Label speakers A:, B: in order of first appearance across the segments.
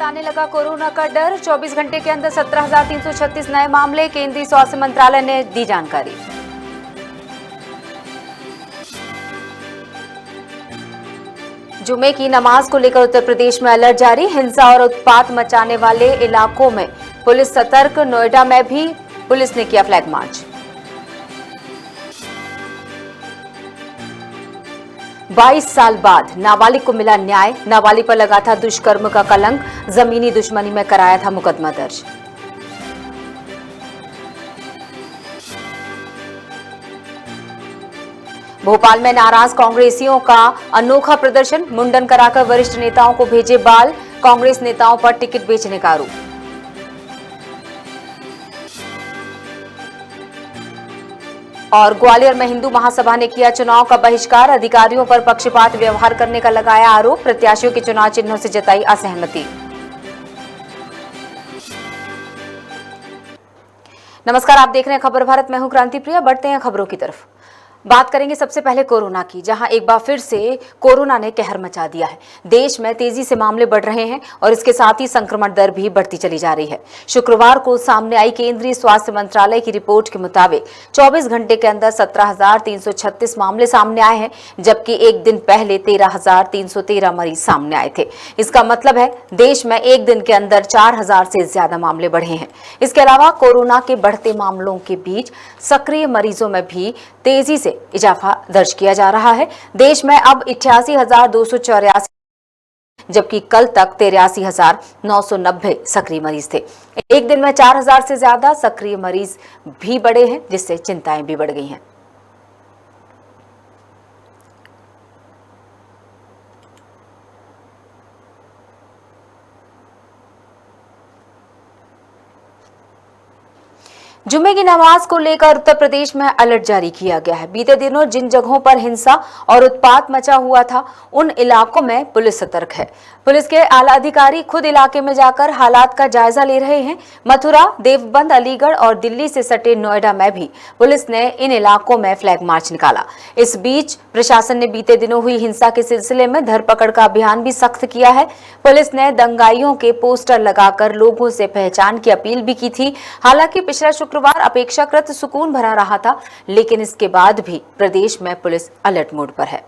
A: सताने लगा कोरोना का डर। 24 घंटे के अंदर 17,336 नए मामले, केंद्रीय स्वास्थ्य मंत्रालय ने दी जानकारी। जुमे की नमाज को लेकर उत्तर प्रदेश में अलर्ट जारी। हिंसा और उत्पात मचाने वाले इलाकों में पुलिस सतर्क। नोएडा में भी पुलिस ने किया फ्लैग मार्च। 22 साल बाद नाबालिग को मिला न्याय। नाबालिग पर लगा था दुष्कर्म का कलंक। जमीनी दुश्मनी में कराया था मुकदमा दर्ज। भोपाल में नाराज कांग्रेसियों का अनोखा प्रदर्शन। मुंडन कराकर वरिष्ठ नेताओं को भेजे बाल। कांग्रेस नेताओं पर टिकट बेचने का आरोप। और ग्वालियर में हिंदू महासभा ने किया चुनाव का बहिष्कार। अधिकारियों पर पक्षपात व्यवहार करने का लगाया आरोप। प्रत्याशियों के चुनाव चिन्हों से जताई असहमति। नमस्कार, आप देख रहे हैं खबर भारत। मैं हूं क्रांति प्रिया। बढ़ते हैं खबरों की तरफ। बात करेंगे सबसे पहले कोरोना की, जहां एक बार फिर से कोरोना ने कहर मचा दिया है। देश में तेजी से मामले बढ़ रहे हैं और इसके साथ ही संक्रमण दर भी बढ़ती चली जा रही है। शुक्रवार को सामने आई केंद्रीय स्वास्थ्य मंत्रालय की रिपोर्ट के मुताबिक 24 घंटे के अंदर 17,336 मामले सामने आए हैं, जबकि एक दिन पहले 13,313 मरीज सामने आए थे। इसका मतलब है देश में एक दिन के अंदर 4,000 से ज्यादा मामले बढ़े हैं। इसके अलावा कोरोना के बढ़ते मामलों के बीच सक्रिय मरीजों में भी तेजी से इजाफा दर्ज किया जा रहा है। देश में अब 88,284, जबकि कल तक 83,990 सक्रिय मरीज थे। एक दिन में 4,000 से ज्यादा सक्रिय मरीज भी बढ़े हैं, जिससे चिंताएं भी बढ़ गई हैं। जुमे की नमाज को लेकर उत्तर प्रदेश में अलर्ट जारी किया गया है। बीते दिनों जिन जगहों पर हिंसा और उत्पात मचा हुआ था, उन इलाकों में पुलिस सतर्क है। पुलिस के आला अधिकारी खुद इलाके में जाकर हालात का जायजा ले रहे हैं। मथुरा, देवबंद, अलीगढ़ और दिल्ली से सटे नोएडा में भी पुलिस ने इन इलाकों में फ्लैग मार्च निकाला। इस बीच प्रशासन ने बीते दिनों हुई हिंसा के सिलसिले में धरपकड़ का अभियान भी सख्त किया है। पुलिस ने दंगाइयों के पोस्टर लगाकर लोगों से पहचान की अपील भी की थी। हालांकि पिछला शुक्रवार अपेक्षाकृत सुकून भरा रहा था, लेकिन इसके बाद भी प्रदेश में पुलिस अलर्ट मोड पर है।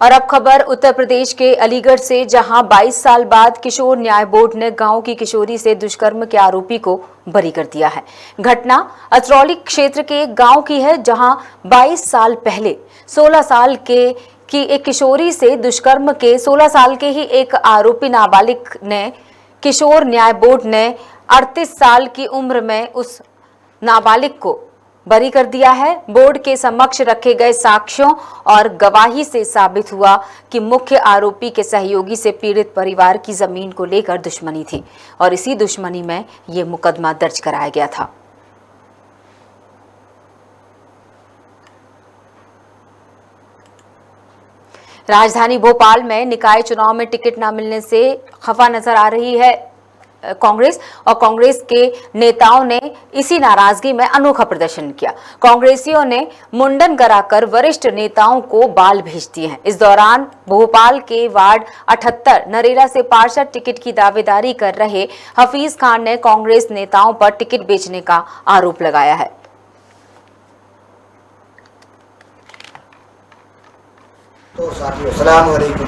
A: और अब खबर उत्तर प्रदेश के अलीगढ़ से, जहां 22 साल बाद किशोर न्याय बोर्ड ने गांव की किशोरी से दुष्कर्म के आरोपी को बरी कर दिया है। घटना अतरौली क्षेत्र के एक गांव की है, जहां 22 साल पहले 16 साल की एक किशोरी से दुष्कर्म के 16 साल के ही एक आरोपी नाबालिग ने किशोर न्याय बोर्ड ने 38 साल की उम्र में उस नाबालिग को बरी कर दिया है। बोर्ड के समक्ष रखे गए साक्ष्यों और गवाही से साबित हुआ कि मुख्य आरोपी के सहयोगी से पीड़ित परिवार की जमीन को लेकर दुश्मनी थी और इसी दुश्मनी में ये मुकदमा दर्ज कराया गया था। राजधानी भोपाल में निकाय चुनाव में टिकट न मिलने से खफा नजर आ रही है कांग्रेस, और कांग्रेस के नेताओं ने इसी नाराजगी में अनोखा प्रदर्शन किया। कांग्रेसियों ने मुंडन कराकर वरिष्ठ नेताओं को बाल भेज दिए हैं। इस दौरान भोपाल के वार्ड 78 नरेला से पार्षद टिकट की दावेदारी कर रहे हफीज खान ने कांग्रेस नेताओं पर टिकट बेचने का आरोप लगाया है।
B: तो साथियों, सलाम वालेकुम।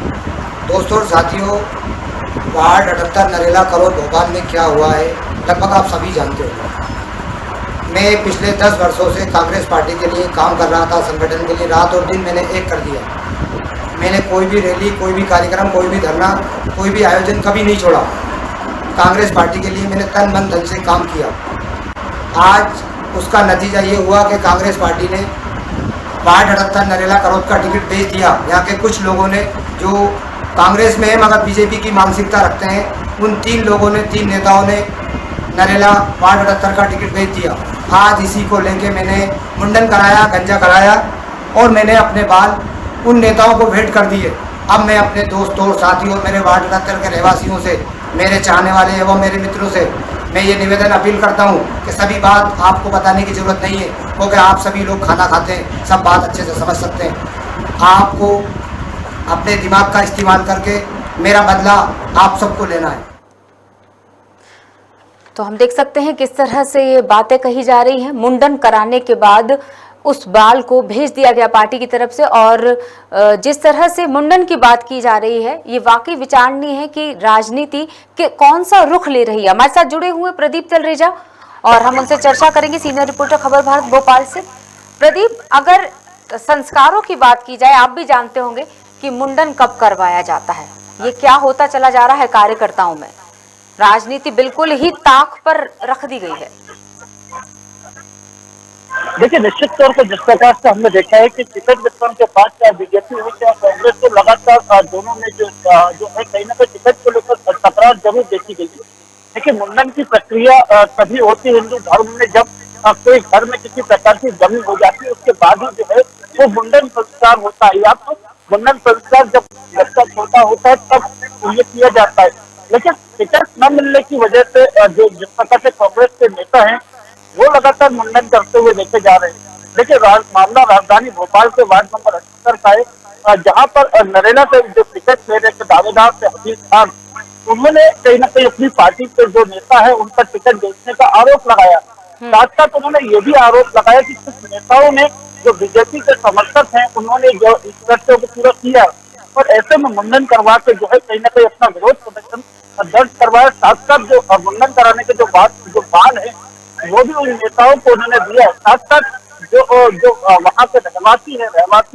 B: दोस्तों और साथियों, वार्ड 78 नरेला करोड़ भोपाल में क्या हुआ है लगभग आप सभी जानते हो। मैं पिछले 10 वर्षों से कांग्रेस पार्टी के लिए काम कर रहा था, संगठन के लिए रात और दिन मैंने एक कर दिया। मैंने कोई भी रैली, कोई भी कार्यक्रम, कोई भी धरना, कोई भी आयोजन कभी नहीं छोड़ा। कांग्रेस पार्टी के लिए मैंने तन मन धन से काम किया। आज उसका नतीजा ये हुआ कि कांग्रेस पार्टी ने वार्ड 78 नरेला करोड़ का टिकट बेच दिया। यहाँ के कुछ लोगों ने जो कांग्रेस में है मगर बीजेपी की मानसिकता रखते हैं, उन 3 नेताओं ने नरेला वार्ड 78 का टिकट बेच दिया। आज इसी को लेके मैंने मुंडन कराया, गंजा कराया और मैंने अपने बाल उन नेताओं को भेंट कर दिए। अब मैं अपने दोस्तों और साथियों, मेरे वार्ड 78 के रहवासियों से, मेरे चाहने वाले एवं मेरे मित्रों से मैं ये निवेदन अपील करता हूँ कि सभी बात आपको बताने की ज़रूरत नहीं है, क्योंकि आप सभी लोग खाना खाते हैं, सब बात अच्छे से समझ सकते हैं। आपको अपने दिमाग का इस्तेमाल करके मेरा बदला आप सबको लेना है।
A: तो हम देख सकते हैं किस तरह से ये बातें कही जा रही हैं। मुंडन कराने के बाद उस बाल को भेज दिया गया पार्टी की तरफ से, और जिस तरह से मुंडन की बात की जा रही है, ये वाकई विचारणीय है कि राजनीति के कौन सा रुख ले रही है। हमारे साथ जुड़े हुए प्रदीप तलरेजा, और हम उनसे चर्चा करेंगे, सीनियर रिपोर्टर खबर भारत भोपाल से। प्रदीप, अगर संस्कारों की बात की जाए, आप भी जानते होंगे कि मुंडन कब करवाया जाता है, ये क्या होता चला जा रहा है कार्यकर्ताओं में। राजनीति बिल्कुल ही ताक पर रख दी गई है।
C: देखिए, निश्चित तौर पर जिस प्रकार से हमने देखा है कि टिकट वितरण के बाद चाहे बीजेपी हो चाहे कांग्रेस को लगातार दोनों में जो है कहीं ना कहीं टिकट को लेकर तकरार जरूर देखी गई है। देखिए, मुंडन की प्रक्रिया तभी होती है हिंदू धर्म में जब कोई घर में किसी प्रकार की जमी हो जाती है, उसके बाद ही जो है वो मुंडन संस्कार होता है। या तो मुंडन संस्कार जब बच्चा छोटा होता है तब ये किया जाता है, लेकिन टिकट न मिलने की वजह से जो जिस प्रकार से कांग्रेस के नेता हैं वो लगातार मुंडन करते हुए देखे जा रहे हैं। देखिए, मामला राजधानी भोपाल के वार्ड नंबर 78 का है, जहां पर नरेला से जो टिकट ले रहे थे दावेदार से हफीज खान, उन्होंने कहीं ना कहीं अपनी पार्टी के जो नेता है उन पर टिकट बेचने का आरोप लगाया। साथ साथ उन्होंने ये भी आरोप लगाया कि कुछ नेताओं ने जो बीजेपी के समर्थक हैं उन्होंने जो इस कृत्य को पूरा किया और ऐसे में मुंडन करवा के जो है कहीं ना कहीं अपना विरोध प्रदर्शन दर्ज करवाया। साथ साथ जो मुंडन कराने के जो बाल है वो भी उन नेताओं को उन्होंने दिया है। साथ साथ जो वहाँ के रहवासी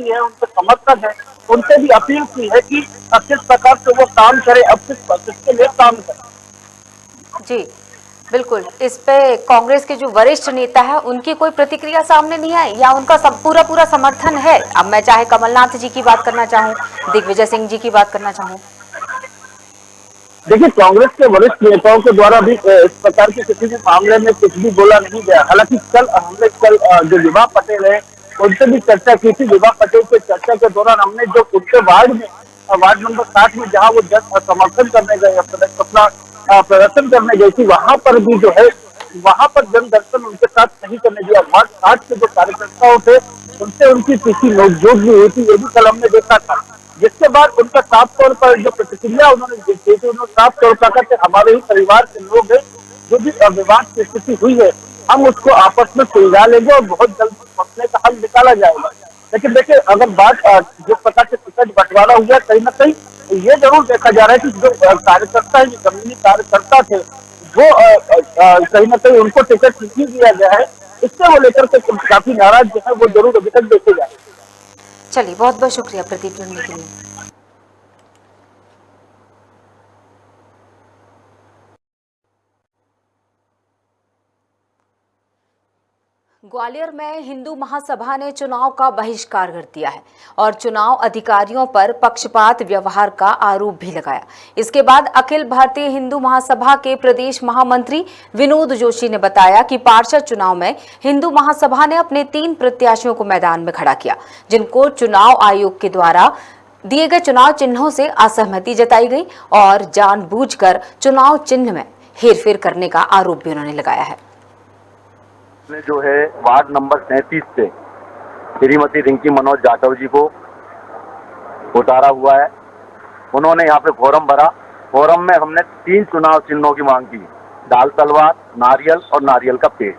C: है उनके समर्थक है, उनसे भी अपील की है कि किस प्रकार से वो काम करे, अब किसके लिए काम करे।
A: जी बिल्कुल, इस पे कांग्रेस के जो वरिष्ठ नेता है उनकी कोई प्रतिक्रिया सामने नहीं आई, या उनका सब पूरा समर्थन है? अब मैं चाहे कमलनाथ जी की बात करना चाहूँ, दिग्विजय सिंह जी की बात करना चाहूँ।
C: देखिए, कांग्रेस के वरिष्ठ नेताओं के द्वारा भी इस प्रकार के किसी भी मामले में कुछ भी बोला नहीं गया। हालांकि हमने कल जो विभा पटेल है उनसे भी चर्चा की थी। विभा पटेल से चर्चा के दौरान हमने जो उनके वार्ड नंबर 60 में जहां वो समर्थन करने गए, अपना प्रदर्शन करने गई थी, वहां पर भी जो है वहां पर जन दर्शन उनके साथ नहीं करने दिया। वार्ड 60 के जो कार्यकर्ताओं थे उनसे उनकी तीखी नोकझोंक भी हुई थी, ये भी कल हमने देखा था। जिसके बाद उनका साफ तौर पर जो प्रतिक्रिया उन्होंने दी थी, उन्होंने साफ तौर पर कहा कि हमारे ही परिवार के लोग हैं, जो भी विवाद की स्थिति हुई है हम उसको आपस में सुलझा लेंगे और बहुत जल्द मसले का हल निकाला जाएगा। लेकिन देखिए, अगर बात जिस प्रकार से टिकट बंटवारा हुआ, कहीं ना कहीं ये जरूर देखा जा रहा है कि जो कार्यकर्ता है, जो जमीनी कार्यकर्ता थे, वो कहीं ना कहीं उनको टिकट नहीं दिया गया है, इससे वो लेकर के काफी नाराज जो है वो जरूर अभी तक देखे जा रहे हैं।
A: चलिए, बहुत बहुत शुक्रिया प्रदीप जुड़ने के लिए। ग्वालियर में हिंदू महासभा ने चुनाव का बहिष्कार कर दिया है और चुनाव अधिकारियों पर पक्षपात व्यवहार का आरोप भी लगाया। इसके बाद अखिल भारतीय हिंदू महासभा के प्रदेश महामंत्री विनोद जोशी ने बताया कि पार्षद चुनाव में हिंदू महासभा ने अपने 3 प्रत्याशियों को मैदान में खड़ा किया, जिनको चुनाव आयोग के द्वारा दिए गए चुनाव चिन्हों से असहमति जताई गई और जानबूझकर चुनाव चिन्ह में हेरफेर करने का आरोप भी उन्होंने लगाया है।
D: ने जो है वार्ड नंबर 37 से श्रीमती रिंकी मनोज जाटव जी को उतारा हुआ है। उन्होंने यहाँ पे फोरम भरा। फोरम में हमने 3 चुनाव चिन्हों की मांग की, दाल तलवार, नारियल और नारियल का पेड़।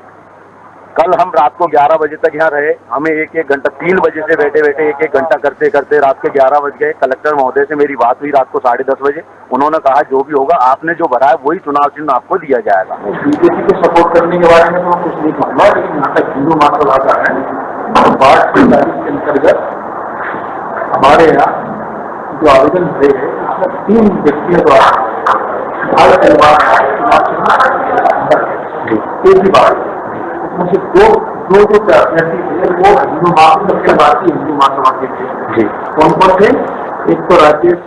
D: कल हम रात को 11 बजे तक यहाँ रहे। हमें एक घंटा 3 बजे से बैठे एक घंटा करते करते रात के 11 बज गए। कलेक्टर महोदय से मेरी बात हुई रात को 10:30 बजे। उन्होंने कहा जो भी होगा, आपने जो भरा है वही चुनाव चिन्ह आपको दिया जाएगा।
E: बीजेपी को सपोर्ट करने के बारे में तो कुछ नहीं कहूँगा, लेकिन यहाँ तक हिंदू महासभा का है, वार्ड 47 के अंतर्गत हमारे यहाँ जो आवेदन हुए हैं उसमें 3 व्यक्तियों द्वारा भारत परिवार एक ही बात उसमें से दो जो प्रत्याशी थे वो हिंदू महासभा के थे। कौन कौन थे? एक तो राजेश।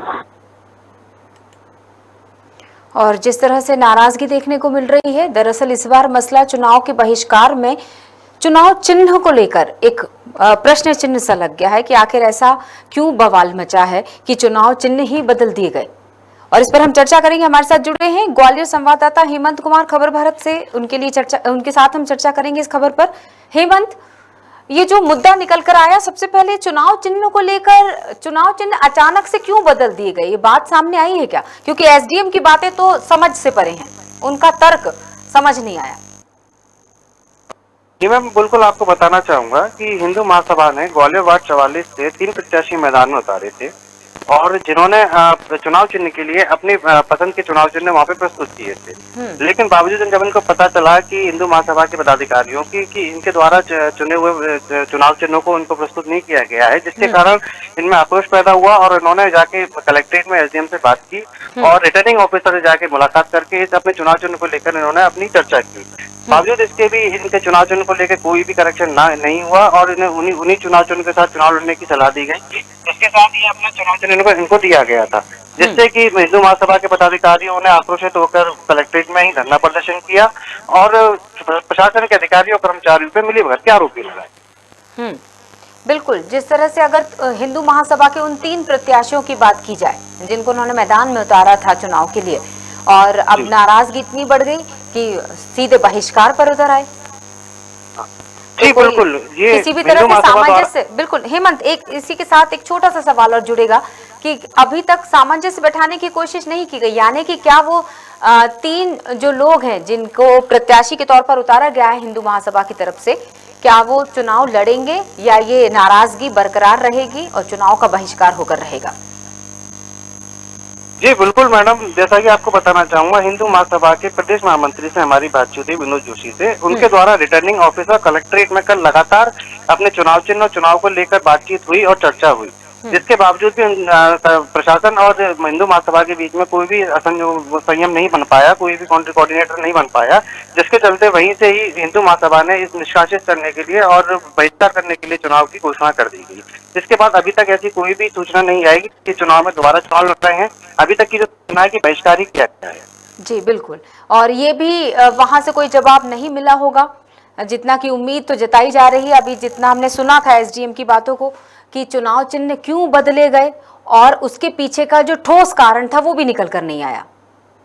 A: और जिस तरह से नाराजगी देखने को मिल रही है, दरअसल इस बार मसला चुनाव के बहिष्कार में चुनाव चिन्ह को लेकर एक प्रश्न चिन्ह सा लग गया है कि आखिर ऐसा क्यों बवाल मचा है कि चुनाव चिन्ह ही बदल दिए गए। और इस पर हम चर्चा करेंगे। हमारे साथ जुड़े हैं ग्वालियर संवाददाता हेमंत कुमार खबर भारत से, उनके साथ हम चर्चा करेंगे इस खबर पर। हेमंत, ये जो मुद्दा निकल कर आया, सबसे पहले चुनाव चिन्ह को लेकर, चुनाव चिन्ह अचानक से क्यों बदल दिए गए, ये बात सामने आई है क्या? क्योंकि एसडीएम की बातें तो समझ से परे हैं, उनका तर्क समझ नहीं आया।
F: जी मैम, बिल्कुल आपको बताना चाहूंगा कि हिंदू महासभा ने ग्वालियर वार्ड 44 से 3 प्रत्याशी मैदान में उतारे थे और जिन्होंने चुनाव चिन्ह के लिए अपनी पसंद के चुनाव चिन्ह वहां पे प्रस्तुत किए थे। लेकिन बावजूद जब इनको पता चला कि हिंदू महासभा के पदाधिकारियों की इनके द्वारा चुने हुए चुनाव चिन्हों को इनको प्रस्तुत नहीं किया गया है, जिसके कारण इनमें आक्रोश पैदा हुआ और इन्होंने जाके कलेक्ट्रेट में एसडीएम से बात की और रिटर्निंग ऑफिसर से जाके मुलाकात करके अपने चुनाव चिन्ह को लेकर इन्होंने अपनी चर्चा की। बावजूद इसके भी इनके चुनाव चिन्ह को लेकर कोई भी करेक्शन नहीं हुआ और इन्हें उन्हीं चुनाव चिन्ह के साथ चुनाव लड़ने की सलाह दी गई। इसके साथ ही अपना चुनाव चिन्ह इनको दिया गया था, जिससे कि हिंदू महासभा के पदाधिकारियों ने आक्रोशित होकर कलेक्ट्रेट में ही धरना प्रदर्शन किया और प्रशासन के अधिकारियों और कर्मचारियों पर मिलीभगत के आरोप भी लगाए।
A: बिल्कुल, जिस तरह से अगर हिंदू महासभा के उन 3 प्रत्याशियों की बात की जाए जिनको उन्होंने मैदान में उतारा था चुनाव के लिए, और अब नाराजगी इतनी बढ़ गई कि सीधे बहिष्कार पर उतर आए।
F: जी बिल्कुल, ये
A: किसी भी तरह से सामंजस्य, बिल्कुल हेमंत, एक इसी के साथ एक छोटा सा सवाल और जुड़ेगा कि अभी तक सामंजस्य बैठाने की कोशिश नहीं की गई, यानी कि क्या वो 3 जो लोग हैं जिनको प्रत्याशी के तौर पर उतारा गया है हिंदू महासभा की तरफ से, क्या वो चुनाव लड़ेंगे या ये नाराजगी बरकरार रहेगी और चुनाव का बहिष्कार होकर रहेगा?
F: जी बिल्कुल मैडम, जैसा कि आपको बताना चाहूंगा, हिंदू महासभा के प्रदेश महामंत्री से हमारी बातचीत हुई विनोद जोशी से। उनके द्वारा रिटर्निंग ऑफिसर कलेक्ट्रेट में कल लगातार अपने चुनाव चिन्ह और चुनाव को लेकर बातचीत हुई और चर्चा हुई, जिसके बावजूद भी प्रशासन और हिंदू महासभा के बीच में कोई भी संयम नहीं बन पाया, कोई भी कोऑर्डिनेटर नहीं बन पाया, जिसके चलते वहीं से ही हिंदू महासभा ने इस निष्कासित करने के लिए और बहिष्कार करने के लिए चुनाव की घोषणा कर दी गई। जिसके बाद अभी तक ऐसी कोई भी सूचना नहीं आएगी कि चुनाव में दोबारा चुनाव लड़ रहे हैं। अभी तक की जो सूचना है कि बहिष्कार ही किया गया है।
A: जी बिल्कुल, और ये भी वहां से कोई जवाब नहीं मिला होगा, जितना की उम्मीद तो जताई जा रही है। अभी जितना हमने सुना था एसडीएम की बातों को कि चुनाव चिन्ह क्यों बदले गए और उसके पीछे का जो ठोस कारण था वो भी निकल कर नहीं आया।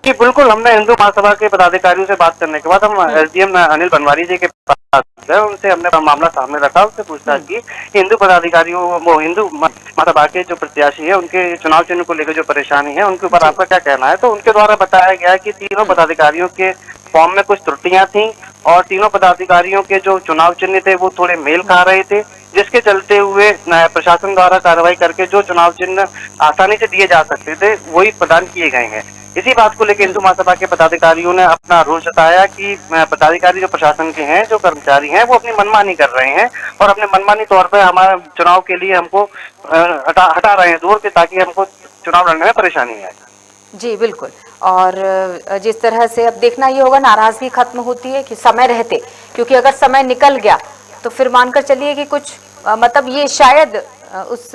F: जी बिल्कुल, हमने हिंदू महासभा के पदाधिकारियों से बात करने के बाद हम एसडीएम अनिल बनवारी जी के पास गए, उनसे हमने मामला सामने रखा, उससे पूछताछ की। हिंदू पदाधिकारियों, वो हिंदू महासभा के जो प्रत्याशी है उनके चुनाव चिन्ह को लेकर जो परेशानी है उनके ऊपर आपका क्या कहना है? तो उनके द्वारा बताया गया कि तीनों पदाधिकारियों के फॉर्म में कुछ त्रुटियां थी और तीनों पदाधिकारियों के जो चुनाव चिन्ह थे वो थोड़े मेल खा रहे थे, जिसके चलते हुए प्रशासन द्वारा कार्रवाई करके जो चुनाव चिन्ह आसानी से दिए जा सकते थे वही प्रदान किए गए हैं। इसी बात को लेकर हिंदू महासभा के पदाधिकारियों ने अपना रोष जताया कि पदाधिकारी जो प्रशासन के हैं, जो कर्मचारी हैं, वो अपनी मनमानी कर रहे हैं और अपने मनमानी तौर पर हमारे चुनाव के लिए हमको हटा रहे हैं दूर के, ताकि हमको चुनाव लड़ने में परेशानी आए।
A: जी बिल्कुल, और जिस तरह से अब देखना ये होगा नाराजगी खत्म होती है कि समय रहते, क्योंकि अगर समय निकल गया तो फिर मानकर चलिए कि कुछ मतलब ये शायद उस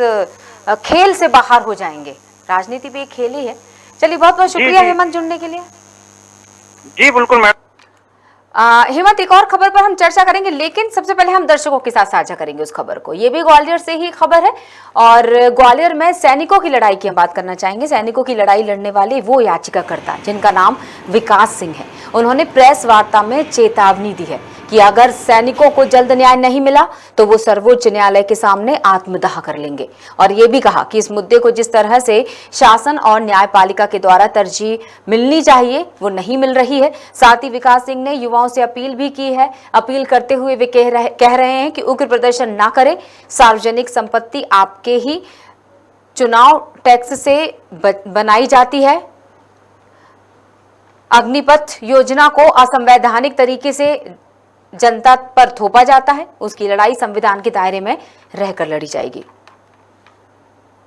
A: खेल से बाहर हो जाएंगे। राजनीति भी एक खेल ही है। चलिए, बहुत बहुत शुक्रिया हेमंत जुड़ने के लिए।
F: जी बिल्कुल मैडम।
A: हेमंत, एक और खबर पर हम चर्चा करेंगे, लेकिन सबसे पहले हम दर्शकों के साथ साझा करेंगे उस खबर को। ये भी ग्वालियर से ही खबर है और ग्वालियर में सैनिकों की लड़ाई की हम बात करना चाहेंगे। सैनिकों की लड़ाई लड़ने वाले वो याचिकाकर्ता जिनका नाम विकास सिंह है, उन्होंने प्रेस वार्ता में चेतावनी दी है कि अगर सैनिकों को जल्द न्याय नहीं मिला तो वो सर्वोच्च न्यायालय के सामने आत्मदाह कर लेंगे। और ये भी कहा कि इस मुद्दे को जिस तरह से शासन और न्यायपालिका के द्वारा तरजीह मिलनी चाहिए वो नहीं मिल रही है। साथ ही विकास सिंह ने युवाओं से अपील भी की है। अपील करते हुए वे कह रहे हैं कि उग्र प्रदर्शन ना करें, सार्वजनिक संपत्ति आपके ही चुनाव टैक्स से बनाई जाती है। अग्निपथ योजना को असंवैधानिक तरीके से जनता पर थोपा जाता है, उसकी लड़ाई संविधान के दायरे में रहकर लड़ी जाएगी।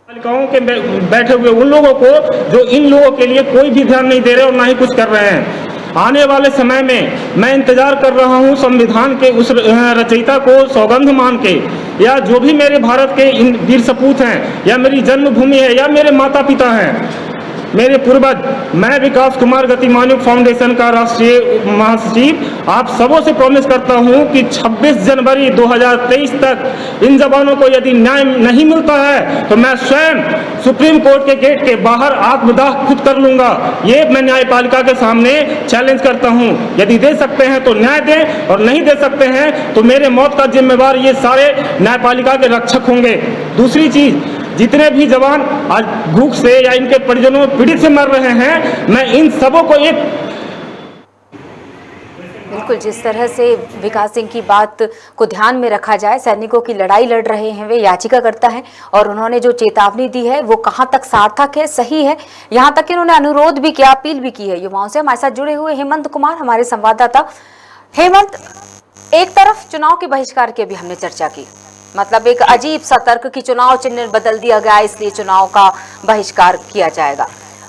G: पालिकाओं के बैठे हुए उन लोगों को जो इन लोगों के लिए कोई भी ध्यान नहीं दे रहे और ना ही कुछ कर रहे हैं। आने वाले समय में मैं इंतजार कर रहा हूं संविधान के उस रचयिता को सौगंध मान के, या जो भी मेरे भारत के वीर सपूत हैं, या मेरी जन्मभूमि है, या मेरे माता पिता हैं, मेरे पूर्वज, मैं विकास कुमार गतिमानुक फाउंडेशन का राष्ट्रीय महासचिव आप सबों से प्रॉमिस करता हूं कि 26 जनवरी 2023 तक इन जवानों को यदि न्याय नहीं मिलता है तो मैं स्वयं सुप्रीम कोर्ट के गेट के बाहर आत्मदाह खुद कर लूंगा। ये मैं न्यायपालिका के सामने चैलेंज करता हूं। यदि दे सकते हैं तो न्याय दें और नहीं दे सकते हैं तो मेरे मौत का जिम्मेवार ये सारे न्यायपालिका के रक्षक होंगे। दूसरी चीज, जितने भी जवान आज भूख से या इनके परिजनों पीड़ित से मर रहे हैं, मैं इन सबों को एक
A: बिल्कुल जिस तरह से विकास सिंह की बात को ध्यान में रखा जाए, सैनिकों की लड़ाई लड़ रहे हैं वे याचिकाकर्ता हैं और उन्होंने जो चेतावनी दी है वो कहां तक सार्थक है, सही है, यहां तक कि उन्होंने अनुरोध भी किया, अपील भी की है युवाओं से। हमारे साथ जुड़े हुए हेमंत कुमार हमारे संवाददाता। हेमंत, एक तरफ चुनाव के बहिष्कार की भी हमने चर्चा की, मतलब एक अजीब सा तर्क कि चुनाव चिन्ह बदल दिया गया इसलिए चुनाव का बहिष्कार किया जाएगा,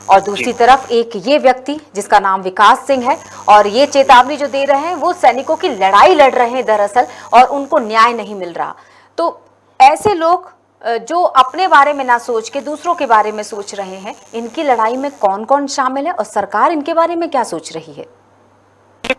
A: और दूसरी तरफ एक ये व्यक्ति जिसका नाम विकास सिंह है और ये चेतावनी जो दे रहे हैं वो सैनिकों की लड़ाई लड़ रहे हैं दरअसल और उनको न्याय नहीं मिल रहा। तो ऐसे लोग जो अपने बारे में ना सोच के दूसरों के बारे में सोच रहे हैं, इनकी लड़ाई में कौन कौन शामिल है और सरकार इनके बारे में क्या सोच रही है?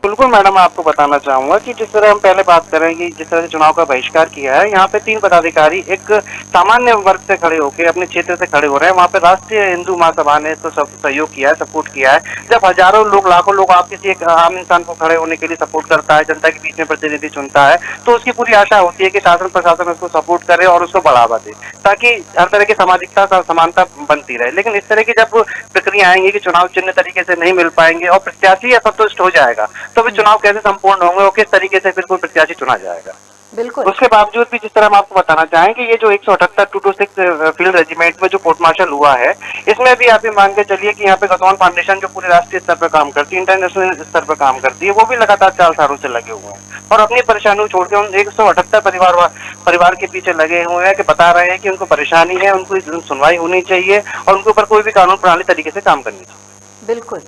F: बिल्कुल मैडम, मैं आपको बताना चाहूंगा कि जिस तरह हम पहले बात करें कि जिस तरह से चुनाव का बहिष्कार किया है, यहाँ पे 3 पदाधिकारी एक सामान्य वर्ग से खड़े होकर अपने क्षेत्र से खड़े हो रहे हैं। वहाँ पे राष्ट्रीय हिंदू महासभा ने तो सब सहयोग किया है, सपोर्ट किया है। जब हजारों लोग, लाखों लोग आप किसी एक आम इंसान को खड़े होने के लिए सपोर्ट करता है, जनता के बीच में प्रतिनिधि चुनता है, तो उसकी पूरी आशा होती है कि शासन प्रशासन उसको सपोर्ट करे और उसको बढ़ावा दे ताकि हर तरह की सामाजिकता समानता बनती रहे। लेकिन इस तरह की जब प्रक्रिया आएंगी कि चुनाव चिन्ह तरीके से नहीं मिल पाएंगे और प्रत्याशी असंतुष्ट हो जाएगा तो फिर चुनाव कैसे संपूर्ण होंगे और किस तरीके से फिर कोई प्रत्याशी चुना जाएगा।
A: बिल्कुल।
F: उसके बावजूद भी जिस तरह हम आपको बताना चाहें कि ये जो 178 226 फील्ड रेजिमेंट में जो कोर्ट मार्शल हुआ है, इसमें भी आप ये मान के चलिए कि यहाँ पे गौतम फाउंडेशन जो पूरे राष्ट्रीय स्तर पर काम करती है, इंटरनेशनल स्तर पर काम करती है, वो भी लगातार 4 सालों से लगे हुए हैं और अपनी परेशानियों छोड़ के उन 178 परिवार के पीछे लगे हुए हैं कि बता रहे हैं कि उनको परेशानी है, उनको सुनवाई होनी चाहिए और उनके ऊपर कोई भी कानून प्रणाली तरीके से काम करनी चाहिए।
A: बिल्कुल,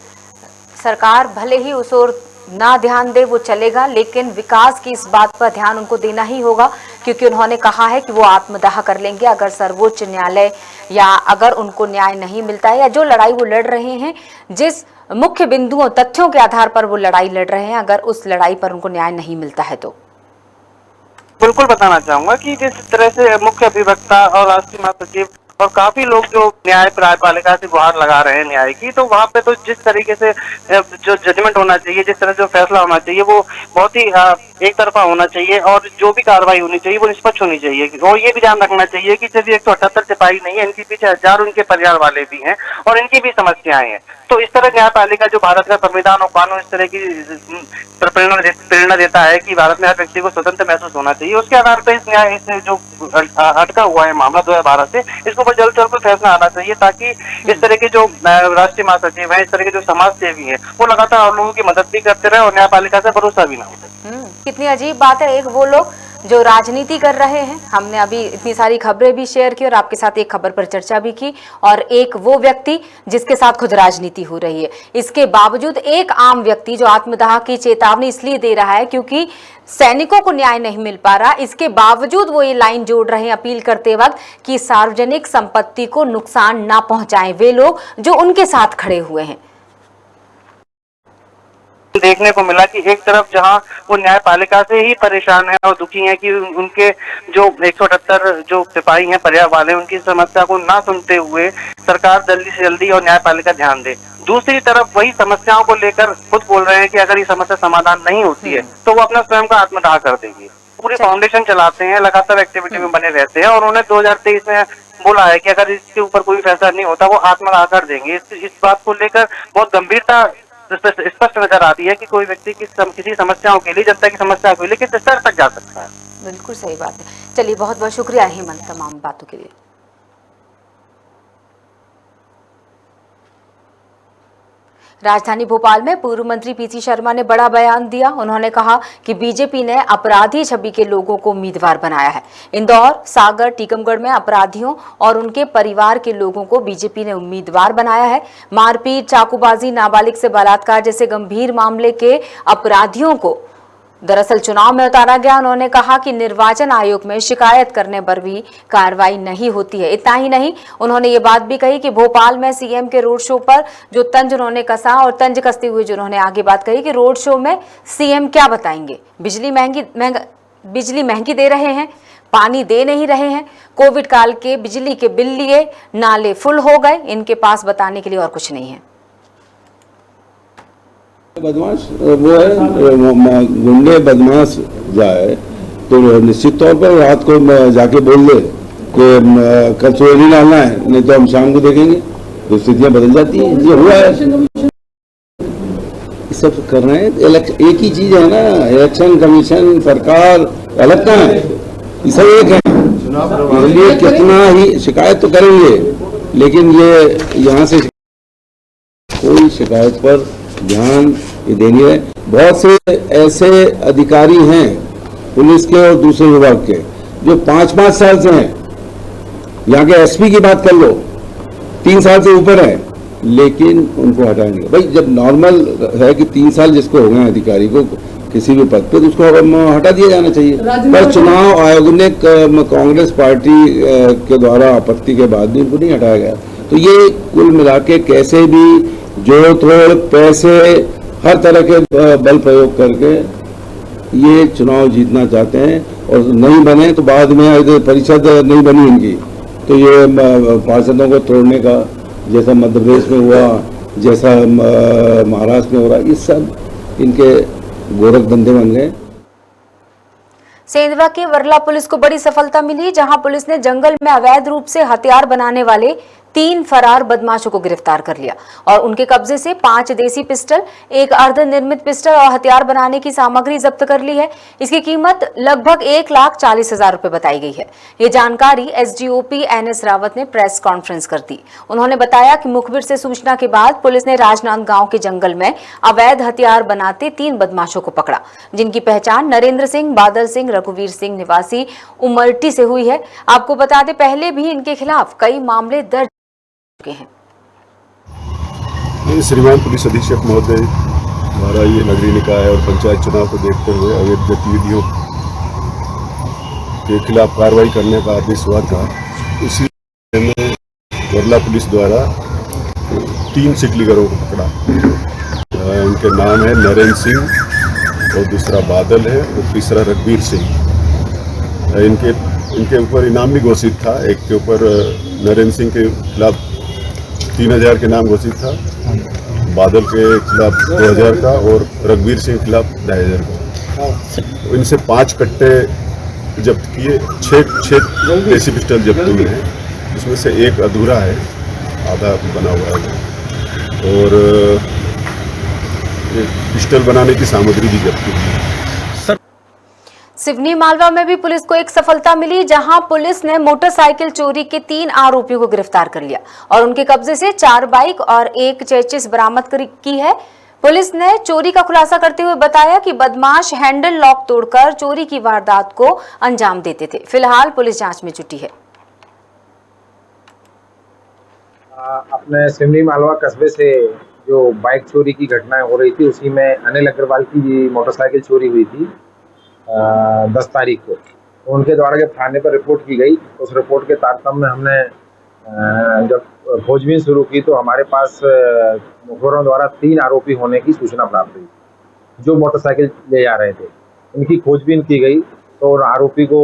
A: सरकार भले ही उस ओर ना ध्यान दे वो चलेगा, लेकिन विकास की इस बात पर ध्यान उनको देना ही होगा क्योंकि उन्होंने कहा है कि वो आत्मदाह कर लेंगे अगर सर्वोच्च न्यायालय या अगर उनको न्याय नहीं मिलता है, या जो लड़ाई वो लड़ रहे हैं, जिस मुख्य बिंदुओं तथ्यों के आधार पर वो लड़ाई लड़ रहे हैं, अगर उस लड़ाई पर उनको न्याय नहीं मिलता है तो।
F: बिल्कुल बताना चाहूंगा कि जिस तरह से मुख्य अभिवक्ता और राष्ट्रीय महासचिव और काफी लोग जो न्यायपालिका से गुहार लगा रहे हैं न्याय की, तो वहाँ पे तो जिस तरीके से जो जजमेंट होना चाहिए, जिस तरह जो फैसला होना चाहिए वो बहुत ही एक तरफा होना चाहिए और जो भी कार्रवाई होनी चाहिए वो निष्पक्ष होनी चाहिए। और ये भी ध्यान रखना चाहिए कि सिर्फ 178 सिपाही नहीं है, इनके पीछे हजारों इनके परिवार वाले भी हैं और इनकी भी समस्याएं हैं। तो इस तरह न्यायपालिका जो भारत का संविधान और कानून इस तरह की प्रेरणा देता है कि भारत में हर व्यक्ति को स्वतंत्र महसूस होना चाहिए, उसके आधार पर इस न्याय जो अटका हुआ है मामला 2012 से, इसको पर जल्द से जल्द फैसला आना चाहिए ताकि इस तरह के जो राष्ट्रीय महासचिव हैं, इस तरह के जो समाज सेवी हैं, वो लगातार लोगों की मदद भी करते रहे और न्यायपालिका से भरोसा भी ना हो।
A: कितनी अजीब बात है, एक वो लोग जो राजनीति कर रहे हैं, हमने अभी इतनी सारी खबरें भी शेयर की और आपके साथ एक खबर पर चर्चा भी की, और एक वो व्यक्ति जिसके साथ खुद राजनीति हो रही है। इसके बावजूद एक आम व्यक्ति जो आत्मदाह की चेतावनी इसलिए दे रहा है क्योंकि सैनिकों को न्याय नहीं मिल पा रहा, इसके बावजूद वो ये लाइन जोड़ रहे हैं अपील करते वक्त कि सार्वजनिक संपत्ति को नुकसान ना पहुंचाएं वे लोग जो उनके साथ खड़े हुए हैं।
F: देखने को मिला कि एक तरफ जहां वो न्यायपालिका से ही परेशान है और दुखी है कि उनके जो 178 जो सिपाही हैं, परिवार वाले, उनकी समस्या को ना सुनते हुए सरकार जल्दी से जल्दी और न्यायपालिका ध्यान दे। दूसरी तरफ वही समस्याओं को लेकर खुद बोल रहे हैं कि अगर ये समस्या समाधान नहीं होती है तो वो अपना स्वयं का आत्मदाह कर देंगे। पूरी फाउंडेशन चलाते हैं, लगातार एक्टिविटी में बने रहते हैं और उन्होंने 2023 में बोला है कि अगर इसके ऊपर कोई फैसला नहीं होता वो आत्मदाह कर देंगे। इस बात को लेकर बहुत गंभीरता स्पष्ट नजर आती है कि कोई व्यक्ति किसी समस्याओं के लिए, जनता की समस्या के लिए किस स्तर तक जा सकता है।
A: बिल्कुल सही बात है। चलिए, बहुत बहुत शुक्रिया हेमंत तमाम बातों के लिए। राजधानी भोपाल में पूर्व मंत्री पीसी शर्मा ने बड़ा बयान दिया। उन्होंने कहा कि बीजेपी ने अपराधी छवि के लोगों को उम्मीदवार बनाया है। इंदौर, सागर, टीकमगढ़ में अपराधियों और उनके परिवार के लोगों को बीजेपी ने उम्मीदवार बनाया है। मारपीट, चाकूबाजी, नाबालिग से बलात्कार जैसे गंभीर मामले के अपराधियों को दरअसल चुनाव में उतारा गया। उन्होंने कहा कि निर्वाचन आयोग में शिकायत करने पर भी कार्रवाई नहीं होती है। इतना ही नहीं, उन्होंने ये बात भी कही कि भोपाल में सीएम के रोड शो पर जो तंज उन्होंने कसा और तंज कसते हुए जो उन्होंने आगे बात कही कि रोड शो में सीएम क्या बताएंगे, बिजली महंगी दे रहे हैं, पानी दे नहीं रहे हैं, कोविड काल के बिजली के बिल लिए, नाले फुल हो गए, इनके पास बताने के लिए और कुछ नहीं है।
H: बदमाश वो है, गुंडे बदमाश जाए तो निश्चित तौर पर रात को जाके बोल दे कि कल सुबह नहीं डालना है, नहीं तो हम शाम को देखेंगे, तो स्थितियां बदल जाती हैं। ये हुआ है, सब कर रहे हैं। एक ही चीज है ना, इलेक्शन कमीशन सरकार अलग कहाँ है, ये सब एक है। इसलिए कितना ही शिकायत तो करेंगे, लेकिन ये यहाँ से कोई शिकायत पर ध्यान ये देनी है। बहुत से ऐसे अधिकारी हैं पुलिस के और दूसरे विभाग के जो 5-5 साल से हैं। यहाँ के एसपी की बात कर लो, 3 साल से ऊपर है, लेकिन उनको हटाएंगे। भाई जब नॉर्मल है कि 3 साल जिसको हो गए अधिकारी को किसी भी पद पे, तो उसको हटा दिया जाना चाहिए। पर चुनाव आयोग ने कांग्रेस पार्टी के द्वारा आपत्ति के बाद भी उनको नहीं हटाया गया। तो ये कुल मिला के कैसे भी जोड़ तोड़ पैसे हर तरह के बल प्रयोग करके ये चुनाव जीतना चाहते हैं, और नहीं बने तो बाद में परिषद नहीं बनी इनकी, तो ये पार्षदों को तोड़ने का, जैसा मध्य प्रदेश में हुआ, जैसा महाराष्ट्र में हो रहा, ये सब इनके गोरख धंधे बन गए।
A: सेंधवा की वर्ला पुलिस को बड़ी सफलता मिली, जहां पुलिस ने जंगल में अवैध रूप से हथियार बनाने वाले 3 फरार बदमाशों को गिरफ्तार कर लिया और उनके कब्जे से 5 देसी पिस्टल, 1 अर्धनिर्मित पिस्टल और हथियार बनाने की सामग्री जब्त कर ली है। इसकी कीमत लगभग 1,40,000 रुपए बताई गई है। ये जानकारी एसडीओपी NS रावत ने प्रेस कॉन्फ्रेंस कर दी। उन्होंने बताया कि मुखबिर से सूचना के बाद पुलिस ने राजनांद गांव के जंगल में अवैध हथियार बनाते 3 बदमाशों को पकड़ा, जिनकी पहचान नरेंद्र सिंह, बादल सिंह, रघुवीर सिंह निवासी उमरटी से हुई है। आपको बता दें, पहले भी इनके खिलाफ कई मामले दर्ज हैं।
I: श्रीमान पुलिस अधीक्षक महोदय द्वारा ये नगरीय निकाय और पंचायत चुनाव को देखते हुए अवैध गतिविधियों के खिलाफ कार्रवाई करने का आदेश हुआ था। उसी में वर्ला पुलिस द्वारा 3 सिकलीगरों को पकड़ा। इनके नाम है नरेंद्र सिंह और दूसरा बादल है और तीसरा रघुवीर सिंह। इनके ऊपर इनाम भी घोषित था। एक के ऊपर नरेंद्र सिंह के खिलाफ 3,000 के नाम घोषित था, बादल के खिलाफ 2,000 का और रघुवीर सिंह के खिलाफ 2,500 का। इनसे 5 कट्टे जब्त किए, 6 देसी पिस्टल जब्त हुए हैं। इसमें से एक अधूरा है, आधा बना हुआ है, और पिस्टल बनाने की सामग्री भी जब्त की है।
A: सिवनी मालवा में भी पुलिस को एक सफलता मिली, जहां पुलिस ने मोटरसाइकिल चोरी के 3 आरोपियों को गिरफ्तार कर लिया और उनके कब्जे से 4 बाइक और 1 चेचिस बरामद की है। पुलिस ने चोरी का खुलासा करते हुए बताया कि बदमाश हैंडल लॉक तोड़कर चोरी की वारदात को अंजाम देते थे। फिलहाल पुलिस जांच में जुटी है।
J: अपने सिवनी मालवा कस्बे से जो बाइक चोरी की घटनाएं हो रही थी, उसी में अनिल अग्रवाल की मोटरसाइकिल चोरी हुई थी 10 तारीख को। उनके द्वारा जब थाने पर रिपोर्ट की गई, उस रिपोर्ट के तारतम्य में हमने जब खोजबीन शुरू की तो हमारे पास मुखबिरों द्वारा 3 आरोपी होने की सूचना प्राप्त हुई जो मोटरसाइकिल ले जा रहे थे। इनकी खोजबीन की गई तो उन आरोपी को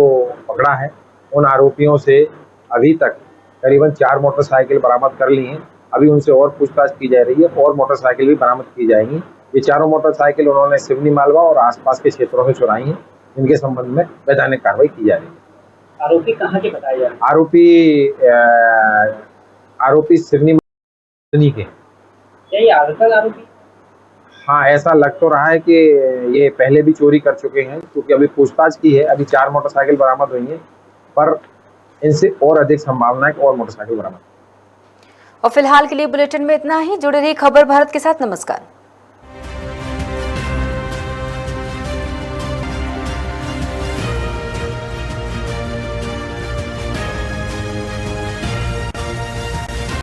J: पकड़ा है। उन आरोपियों से अभी तक करीबन 4 मोटरसाइकिल बरामद कर ली हैं। अभी उनसे और पूछताछ की जा रही है और मोटरसाइकिल भी बरामद की जाएंगी। ये चारों मोटरसाइकिल उन्होंने सिवनी मालवा और आसपास के क्षेत्रों से चुराई हैं। इनके संबंध में वैधानिक कार्रवाई की जा रही है।
C: आरोपी कहाँ के बताए जा रहे
J: हैं? आरोपी सिवनी के।
C: क्या ये आदतन आरोपी?
J: हाँ, ऐसा लग तो रहा है कि ये पहले भी चोरी कर चुके हैं, क्योंकि अभी पूछताछ की है। अभी 4 मोटरसाइकिल बरामद हुई हैं, पर इनसे और अधिक संभावना है कि और मोटरसाइकिल बरामद।
A: और फिलहाल के लिए बुलेटिन में इतना ही। जुड़े रहिए खबर भारत के साथ। नमस्कार।